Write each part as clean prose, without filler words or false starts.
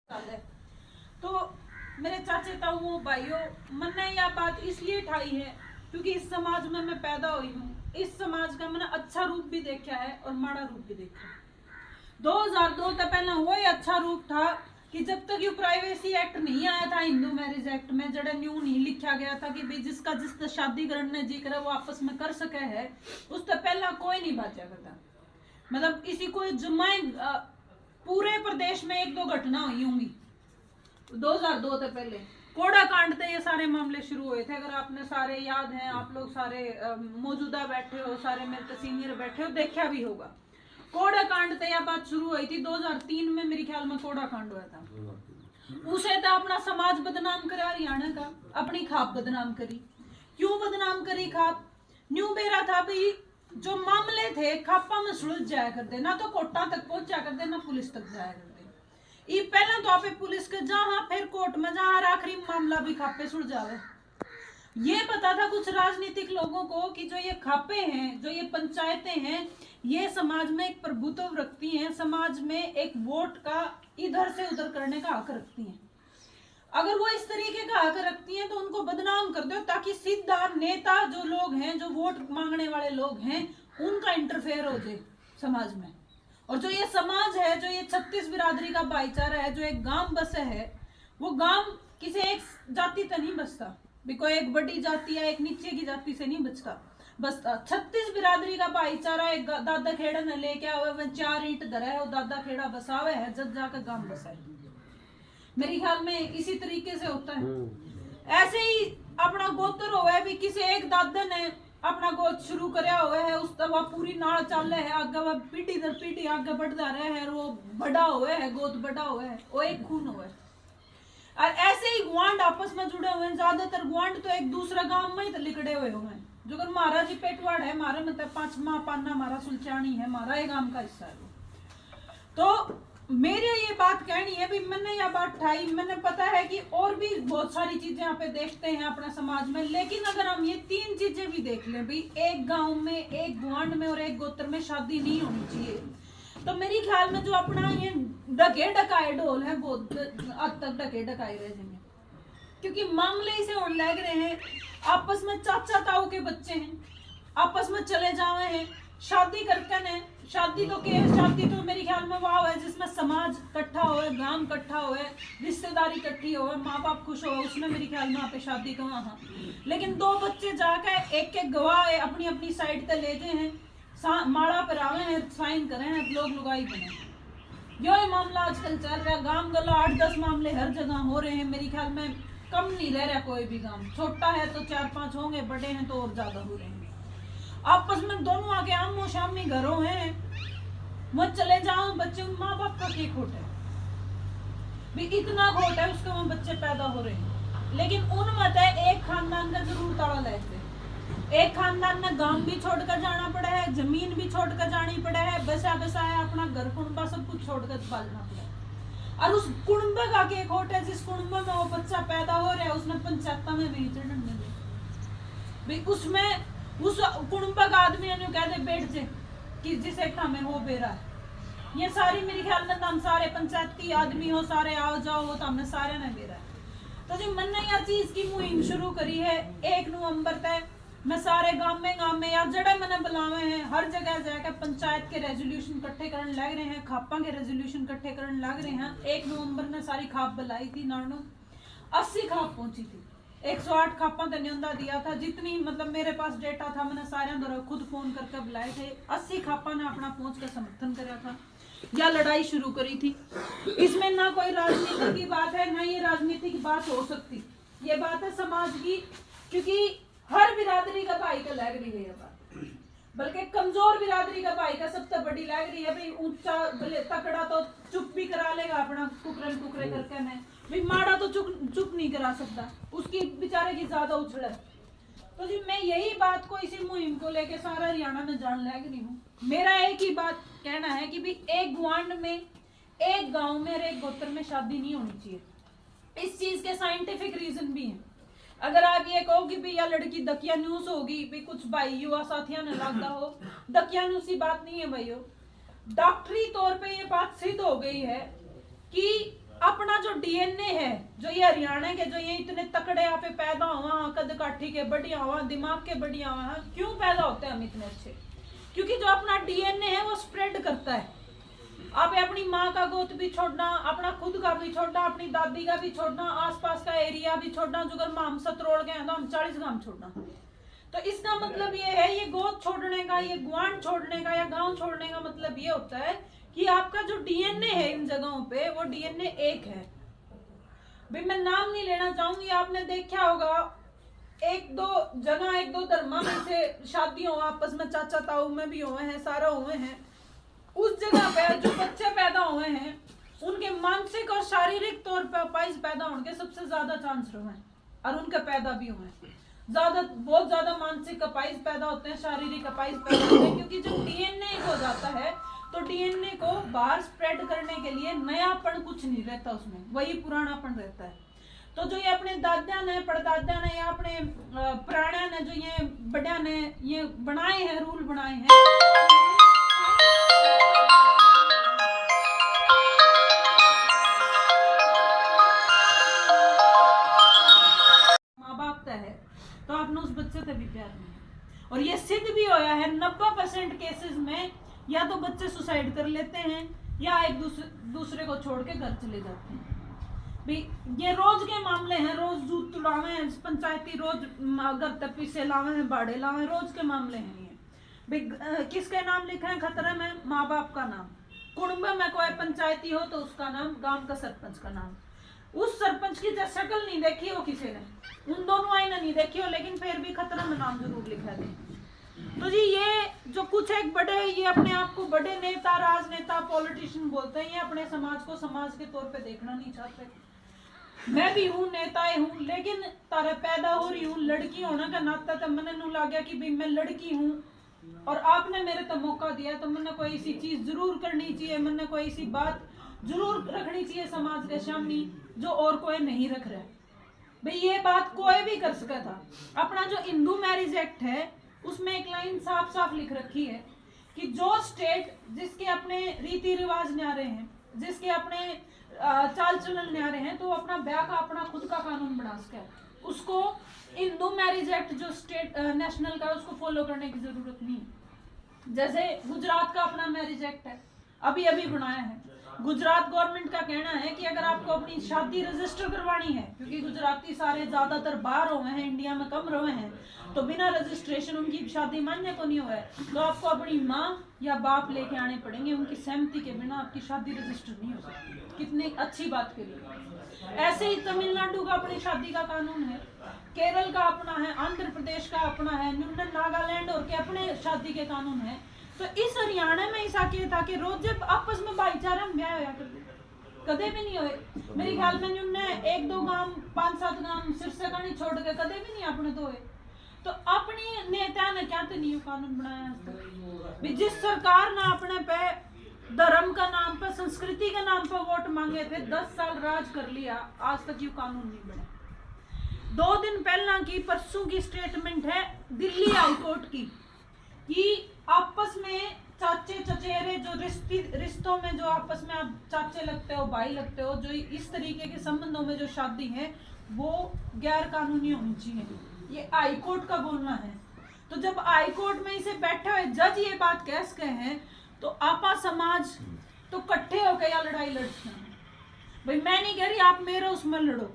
है। तो मेरे चाचे ताऊ भाइयों, मैंने यह बात इसलिए ठाई है क्योंकि इस समाज में मैं पैदा हुई हूँ। इस समाज का मैंने अच्छा रूप भी देखा है और माड़ा रूप भी देखा है। 2002 तक पहले वही अच्छा रूप था कि जब तक ये प्राइवेसी एक्ट नहीं आया था, हिंदू मैरिज एक्ट में जड़ा न्यू नहीं लिखा गया था कि भाई जिसका जिस शादी करने जी करे वो आपस में कर सके है, उस तक पहला कोई नहीं बाचा करता। मतलब इसी को जमाए पूरे प्रदेश में 1-2 घटना हुई होंगी 2002 से पहले। कोड़ा कांड से ये सारे मामले शुरू हुए थे। अगर आपने सारे याद हैं, आप लोग सारे मौजूदा बैठे हो, सारे मेरे सीनियर बैठे हो, देखा भी होगा। कोड़ा कांड से यह बात शुरू हुई थी 2003 में, मेरे ख्याल में कोड़ा कांड हुआ था। उसे तो अपना समाज बदनाम करा, हरियाणा का अपनी खाप बदनाम करी। क्यों बदनाम करी खाप? न्यू बेरा था भाई, जो मामले थे खापा में सुलझ जाया करते, ना तो कोर्टा तक पहुंचा करते, ना पुलिस तक जाया करते। ये पहला तो आप पुलिस के जहां फिर कोर्ट में जहां आखिरी मामला भी खापे सुलझावे। ये पता था कुछ राजनीतिक लोगों को कि जो ये खापे हैं, जो ये पंचायतें हैं, ये समाज में एक प्रभुत्व रखती हैं, समाज में एक वोट का इधर से उधर करने का हक रखती हैं। अगर वो इस तरीके का हक रखती हैं तो उनको बदनाम कर दो, ताकि सीधा नेता जो लोग हैं, जो वोट मांगने वाले लोग हैं, उनका इंटरफेयर हो जाए समाज में। और जो ये समाज है, जो ये 36 बिरादरी का भाईचारा है, जो एक गांव बसे है, वो गांव किसी एक जाति से नहीं बसता, कोई एक बड़ी जाति या एक नीचे की जाति से नहीं बसता। 36 बिरादरी का भाईचारा एक दादा खेड़ा ने लेके आवे, 4 ईंट धरा है, वो दादा खेड़ा बसावे है, जब जाकर गांव बसा है। मेरे ख्याल में इसी तरीके से होता है। ऐसे ही अपना गोत्र हुआ है भी, किसी एक दादा ने अपना गोद शुरू करया हुआ है, उस वह पूरी नाड़ चल है, आगे वह पीढ़ी दर पीढ़ी आगे बढ़ता रहा है, और वो बड़ा हुआ है, गोद बड़ा हुआ है, वो एक खून हुआ है। और ऐसे ही गुआंड आपस में जुड़े हुए हैं। ज्यादातर गुआंड तो एक दूसरा गांव में ही तो लिकड़े हुए हैं। जो कर महाराज जी पेटवाड़ है, हमारा मतलब 5 माह पाना, हमारा सुलचानी है, हमारा ये गांव का हिस्सा है। तो मेरे ये बात कहनी है भी, मैंने यह बात उठाई, मैंने पता है कि और भी बहुत सारी चीजें यहाँ पे देखते हैं अपने समाज में, लेकिन अगर हम ये 3 चीजें भी देख लें भाई, एक गांव में, एक गुआंड में और एक गोत्र में शादी नहीं होनी चाहिए, तो मेरे ख्याल में जो अपना ये ढके ढकाए ढोल है, बहुत हद तक ढके ढकाए रह जाएंगे। क्योंकि मामले इसे होने लग रहे हैं, आपस में चाचा ताऊ के बच्चे हैं, आपस में चले जावे हैं, शादी करके ने शादी तो मेरे ख्याल में वाह है जिसमें समाज इकट्ठा हो, गांव इकट्ठा हो, रिश्तेदारी इकट्ठी हो, माँ बाप खुश हो, उसमें मेरे ख्याल में पे शादी का वहाँ। लेकिन 2 बच्चे जाकर एक एक गवाह अपनी अपनी साइड पे ले गए हैं, माड़ा परावे हैं, साइन करे हैं, लोग लुगाई बने। यो मामला आजकल चल रहा है। गांव गला 8-10 मामले हर जगह हो रहे हैं। मेरे ख्याल में कम नहीं रह रहा कोई भी गांव। छोटा है तो 4-5 होंगे, बड़े हैं तो और ज्यादा हो रहे हैं। आपस में दोनों आके आमो शामी घरों हैं, मत चले जाओ, बच्चे माँ बाप का क्या खोट है भी, इतना खोट है उसके वहां बच्चे पैदा हो रहे हैं। लेकिन उन मत है एक खानदान का जरूर ताड़ा लेते, एक खानदान में गांव भी छोड़कर जाना पड़ा है, जमीन भी छोड़कर जानी पड़ा है, बसा है अपना घर कुंबा सब कुछ छोड़कर पालना पड़ा है। और उस कुंबा का क्या खोट है, जिस कुंबा में वो बच्चा पैदा हो रहा है, उसमें पंचायत में भी चढ़ने दे, उसमें उस कुंबक आदमी ने कहते बैठ जे कि जिसे हमें हो बेरा है। ये सारी मेरे ख्याल में हम सारे पंचायती आदमी हो, सारे आओ जाओ हो, तो हमने सारे ने बेरा है। तो जी मैंने यह चीज की मुहिम शुरू करी है 1 नवंबर तक। मैं सारे गांव में या जड़े मैंने बुलावे हैं, हर जगह जाकर पंचायत के रेजोल्यूशन इकट्ठे करने लग रहे हैं, खापा के रेजोल्यूशन इकट्ठे करने लग रहे हैं। 1 नवंबर में सारी खाप बुलाई थी, नानो 80 खाप पहुंची थी। 108 खापा का न्योंदा दिया था, जितनी मतलब मेरे पास डेटा था, मैंने सारे द्वारा खुद फोन करके बुलाए थे। 80 खापा ने अपना पहुंच कर समर्थन करा था, या लड़ाई शुरू करी थी। इसमें ना कोई राजनीति की बात है, ना ये राजनीति की बात हो सकती, ये बात है समाज की। क्योंकि हर बिरादरी का भाई का लग रही है ये बात, बल्कि कमजोर बिरादरी का भाई का सबसे बड़ी लग रही है भाई। ऊंचा तकड़ा तो चुप भी करा लेगा अपना कुकरे करके, नहीं भी माड़ा तो चुप नहीं करा सकता, उसकी बेचारे की ज्यादा उछल है। तो जी मैं यही बात को, इसी मुहिम को लेके सारा हरियाणा में जान लग रही हूँ। मेरा एक ही बात कहना है कि भी एक गुआंड में, एक गांव में और एक गोत्र में शादी नहीं होनी चाहिए। इस चीज के साइंटिफिक रीजन भी हैं। अगर आप ये कहो कि भैया लड़की दकियानूस होगी, भी कुछ भाई युवा साथियों ने लगता हो, दकियानूसी बात नहीं है भाइयों। डॉक्टरी तौर पे ये बात सिद्ध हो गई है कि अपना जो डीएनए है, जो ये हरियाणा के, जो ये इतने तकड़े यहाँ पे पैदा हुआ, कद काठी के बढ़िया हुआ, दिमाग के बढ़िया हुआ, क्यों पैदा होते हैं हम इतने अच्छे? क्योंकि जो अपना डीएनए है वो स्प्रेड करता है। आप अपनी माँ का गोद भी छोड़ना, अपना खुद का भी छोड़ना, अपनी दादी का भी छोड़ना, आसपास का एरिया भी छोड़ना, जो अगर हम सतरोड़ गए तो हम 40 ग्राम छोड़ना। तो इसका मतलब ये है, ये गोद छोड़ने का, ये गुआंढ छोड़ने का या गांव छोड़ने का मतलब ये होता है कि आपका जो डीएनए है इन जगहों पे, वो डीएनए एक है। भाई मैं नाम नहीं लेना चाहूंगी, आपने देखा होगा एक दो जगह, एक दो धर्मा में से शादी हो आपस में, चाचा ताऊ में भी हुए हैं, सारा हुए हैं, उस जगह पे जो बच्चे पैदा हुए हैं उनके मानसिक और शारीरिक तौर पे अपाइज पैदा होने के सबसे ज्यादा चांस रहे हैं, और उनके पैदा भी हुए हैं। बहुत ज्यादा मानसिक अपाइज पैदा होते हैं, शारीरिक अपाइज पैदा होते हैं, क्योंकि जब डीएनए हो जाता है तो डीएनए को बाहर स्प्रेड करने के लिए नयापन कुछ नहीं रहता, उसमें वही पुरानापन रहता है। तो जो ये अपने दादा ने, परदादा ने या अपने प्राणा ने, जो ये बड़ा ने ये बनाए हैं, रूल बनाए हैं, माँ बाप तय है तो आपने उस बच्चे से भी प्यार नहीं है। और ये सिद्ध भी होया है 90% केसेस में, या तो बच्चे सुसाइड कर लेते हैं या एक दूसरे को छोड़ के घर चले जाते हैं। भाई ये रोज के मामले हैं, रोज दूध तुड़ावे हैं पंचायती, रोज घर तपी से लावे हैं, बाड़े लावे, रोज के मामले हैं ये। भाई किसके नाम लिखे हैं खतरे में? माँ बाप का नाम। कुटुंब में कोई पंचायती हो तो उसका नाम, गांव का सरपंच का नाम। उस सरपंच की शक्ल नहीं देखी हो किसी ने, उन दोनों आईना नहीं देखी हो, लेकिन फिर भी खतरा में नाम जरूर लिखा दे। तो जी ये जो कुछ एक बड़े, ये अपने आप को बड़े नेता, राजनेता, पॉलिटिशियन बोलते हैं, ये अपने समाज को समाज के तौर पे देखना नहीं चाहते। मैं भी हूँ, नेताएं हूँ, लेकिन तारा पैदा हो रही हूँ लड़की होने का नाता, तो मैंने नू लग गया कि भाई मैं लड़की हूँ और आपने मेरे तो मौका दिया, तो मैंने कोई ऐसी चीज जरूर करनी चाहिए, मैंने कोई ऐसी बात जरूर रखनी चाहिए समाज के सामने जो और कोई नहीं रख रहा है। भाई ये बात कोई भी कर सका था। अपना जो हिंदू मैरिज एक्ट है उसमें एक लाइन साफ साफ लिख रखी है कि जो स्टेट जिसके अपने रीति रिवाज न्यारे हैं, जिसके अपने चाल चलन न्यारे हैं, तो अपना ब्याह का अपना खुद का कानून बना सके। उसको हिंदू मैरिज एक्ट जो स्टेट नेशनल का, उसको फॉलो करने की जरूरत नहीं है। जैसे गुजरात का अपना मैरिज एक्ट है, अभी अभी बनाया है। गुजरात गवर्नमेंट का कहना है कि अगर आपको अपनी शादी रजिस्टर करवानी है, क्योंकि गुजराती सारे ज्यादातर बाहर हुए हैं, इंडिया में कम रहे हैं, तो बिना रजिस्ट्रेशन उनकी शादी मान्य को नहीं हुआ है, तो आपको अपनी माँ या बाप लेके आने पड़ेंगे, उनकी सहमति के बिना आपकी शादी रजिस्टर नहीं हो सकती। कितनी अच्छी बात के लिए। ऐसे ही तमिलनाडु का अपनी शादी का कानून है, केरल का अपना है, आंध्र प्रदेश का अपना है, नागालैंड और के अपने शादी के कानून है। तो इस हरियाणा में ऐसा क्या था कि रोज जब आपस में भाईचारा में ब्याह होया करते, कदे भी नहीं हुए। मेरे ख्याल में उन्हें 1-2 गांव, 5-7 गांव सिरसा का नहीं छोड़ के कदे भी नहीं अपने तो हुए। तो अपनी नेता ने क्या तो नहीं कानून बनाया। जिस सरकार ने अपने पे धर्म का नाम पे, संस्कृति के नाम पे वोट मांगे थे, 10 साल राज कर लिया, आज तक ये कानून नहीं बना। 2 दिन पहला की, परसों की स्टेटमेंट है दिल्ली हाई कोर्ट की कि आपस में चाचे चचेरे, जो रिश्तों में जो आपस में आप चाचे लगते हो, भाई लगते हो, जो इस तरीके के संबंधों में जो शादी है वो गैर कानूनी होनी चाहिए। ये हाई कोर्ट का बोलना है। तो जब हाई कोर्ट में इसे बैठे हुए जज ये बात कह सके हैं, तो आपा समाज तो इकट्ठे होकर या लड़ाई लड़ते हैं। भाई मैं नहीं कह रही आप मेरे उसमें लड़ो,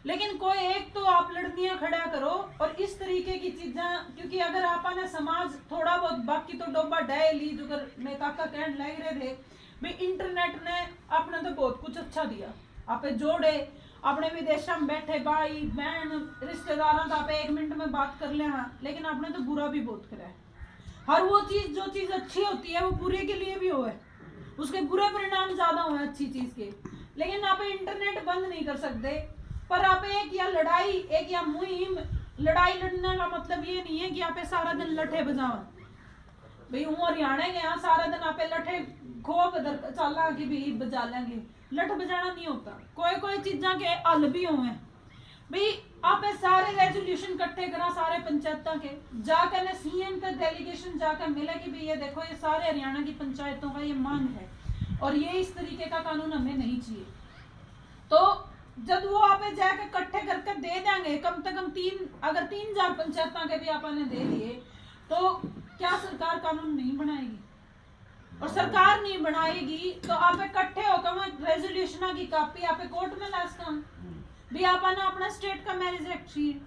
लेकिन कोई एक तो आप लड़नियां खड़ा करो। और इस तरीके की चीजें, क्योंकि अगर आपने समाज थोड़ा बहुत, बाकी तो डोबा डाय ली, जो मैं काका कहने लग रहे थे, भाई इंटरनेट ने आपने तो बहुत कुछ अच्छा दिया, आप जोड़े, अपने विदेशों में बैठे भाई बहन रिश्तेदारों तो आप 1 मिनट में बात कर ले। हाँ, लेकिन आपने तो बुरा भी बहुत करा है। हर वो चीज, जो चीज अच्छी होती है वो बुरे के लिए भी हो है, उसके बुरे परिणाम ज्यादा हुए अच्छी चीज के। लेकिन आप इंटरनेट बंद नहीं कर सकते, पर आप एक या लड़ाई, एक या मुहिम, लड़ाई लड़ने का मतलब ये नहीं है कि आप सारा दिन लठे बजाओ। भाई हूँ हरियाणा के यहाँ सारा दिन आप लठे खूब चला कि भी बजा लेंगे, लठ बजाना नहीं होता। कोई कोई चीजा के हल भी हुए। भाई आप सारे रेजोल्यूशन इकट्ठे करा, सारे पंचायतों के जाकर ने सीएम का डेलीगेशन जाकर मिला कि भाई ये देखो, ये सारे हरियाणा की पंचायतों का ये मांग है और ये इस तरीके का कानून हमें नहीं चाहिए। जब वो आप जाके इकट्ठे करके दे देंगे कम से कम 3,000 पंचायतों के भी आपने दे दिए, तो क्या सरकार कानून नहीं बनाएगी? और सरकार नहीं बनाएगी तो आप इकट्ठे होकर रेजोल्यूशन की कॉपी आप कोर्ट में ला सकते भी आपने अपना स्टेट का मैरिज एक्ट चाहिए।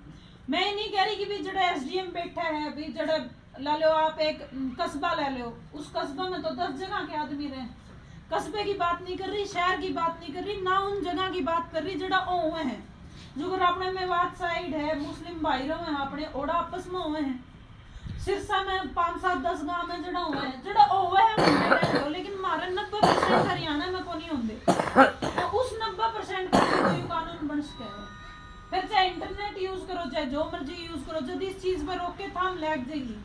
मैं नहीं कह रही कि भी जड़ा एसडीएम बैठा है, भी जड़ा ला लो आप एक कस्बा ले लो, उस कस्बा में तो 10 जगह के आदमी रहे। कस्बे की बात नहीं कर रही, शहर की बात नहीं कर रही, ना उन जगह की बात कर रही जड़ा हुए हैं, जो अगर अपने मेवात साइड है मुस्लिम भाई रहे हैं अपने ओड़ा आपस में हुए हैं, सिरसा में 5-7-10 गांव में जड़ा हुआ है, जड़ा हुआ है, लेकिन हमारे 90% हरियाणा में को नहीं होंगे, तो उस 90% का कोई कानून बन सके। फिर चाहे इंटरनेट यूज करो, चाहे जो मर्जी यूज करो, जब इस चीज पर रोक के थाम लग जाएगी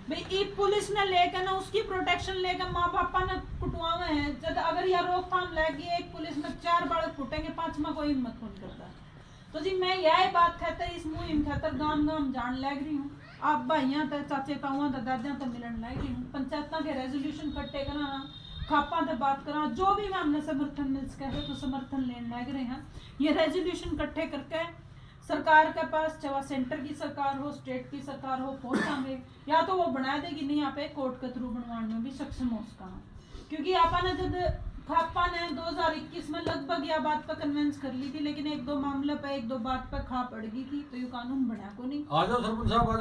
भाई। पुलिस ने लेकर ना उसकी प्रोटेक्शन लेकर माँ बापा ने कुटवावे हैं, जब अगर यह रोकथाम लगी एक पुलिस में 4 बालक फूटेंगे, 5वां कोई हिम्मत नहीं करता। तो जी मैं यह बात कहते इस मुहिम खातर गांव गांव जान लग रही हूँ, आप भाइयों तो चाचे ताऊं तो दादा तो मिलन लग रही हूँ, पंचायतों के रेजोल्यूशन इकट्ठे कराना, खापा से बात करा, जो भी मैं हमने समर्थन मिल सके है तो समर्थन लेने लग रहे हैं। ये रेजोल्यूशन इकट्ठे करके सरकार के पास, चाहे सेंटर की सरकार हो, स्टेट की सरकार हो, पहुंचाएंगे, या तो वो बना देगी, नहीं यहाँ पे कोर्ट के थ्रू बनवाने में भी सक्षम हो सका। क्योंकि आपने जब खापा ने 2021 में लगभग यह बात पर कन्वेंस कर ली थी, लेकिन 1-2 मामले पे 1-2 बात पर खा पड़ गई थी, तो ये कानून बना को नहीं।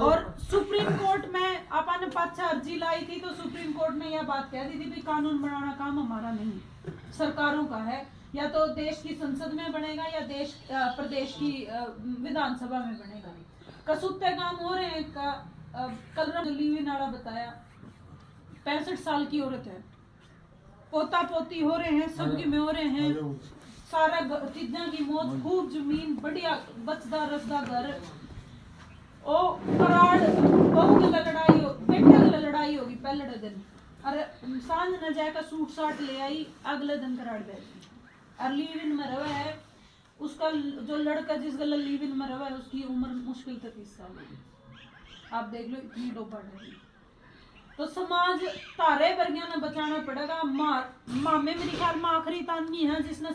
और सुप्रीम कोर्ट में आपने 5 अर्जी लाई थी, तो सुप्रीम कोर्ट ने यह बात कह दी थी कि कानून बनाना काम हमारा नहीं है, सरकारों का है, या तो देश की संसद में बनेगा या प्रदेश की विधानसभा में बनेगा। कसूते काम हो रहे हैं, कल लीवी नाड़ा बताया 65 साल की औरत है, पोता पोती हो रहे हैं, सबकी में हो रहे हैं, सारा चीजा की मौत, खूब जमीन, बढ़िया बचदा रसदा घर, ओ कराड़ बहू के लड़ाई हो, बेटे के लड़ाई होगी पहले दिन, अरे सांझ न जाकर सूट साट ले आई, अगले दिन कराड़ बैठी और लीव इन में रहा है। उसका जो लड़का जिस गला लीव इन में रहा है उसकी उम्र मुश्किल से 30 साल। आप देख लो इतनी डोबा रही। तो समाज तारे वर्गियों ने बचाना पड़ेगा। मामे मेरी ख्याल में आखिरी तानी है जिसने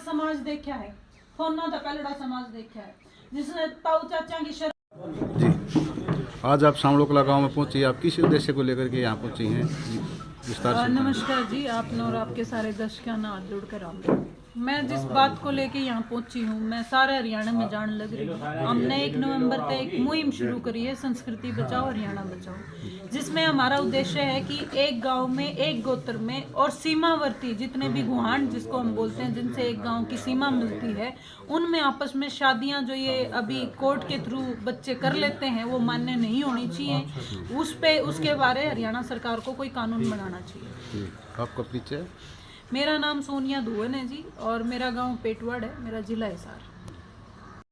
समाज देखा है, फोना तो पहलड़ा समाज देखा है, जिसने ताऊ चाचा की जी। आज आप सामड़ोकला गांव में पहुंची, आप किस उद्देश्य को लेकर के यहाँ पहुंची हैं? विस्तार से नमस्कार जी, आपने और आपके सारे दर्शकों ने हाथ जोड़कर आओ। मैं जिस बात को लेके यहाँ पहुंची हूँ, मैं सारे हरियाणा में जान लग रही हूँ। हमने 1 नवंबर तक एक मुहिम शुरू करी है, संस्कृति बचाओ हरियाणा बचाओ, जिसमें हमारा उद्देश्य है कि एक गांव में, एक गोत्र में और सीमावर्ती जितने भी गुहान जिसको हम बोलते हैं, जिनसे एक गांव की सीमा मिलती है, उनमें आपस में शादियां जो ये अभी कोर्ट के थ्रू बच्चे कर लेते हैं वो मान्य नहीं होनी चाहिए। उसके बारे हरियाणा सरकार को कोई कानून बनाना चाहिए। आपका परिचय? मेरा नाम सोनिया धुवन है जी, और मेरा गांव पेटवाड़ है, मेरा जिला हिसार।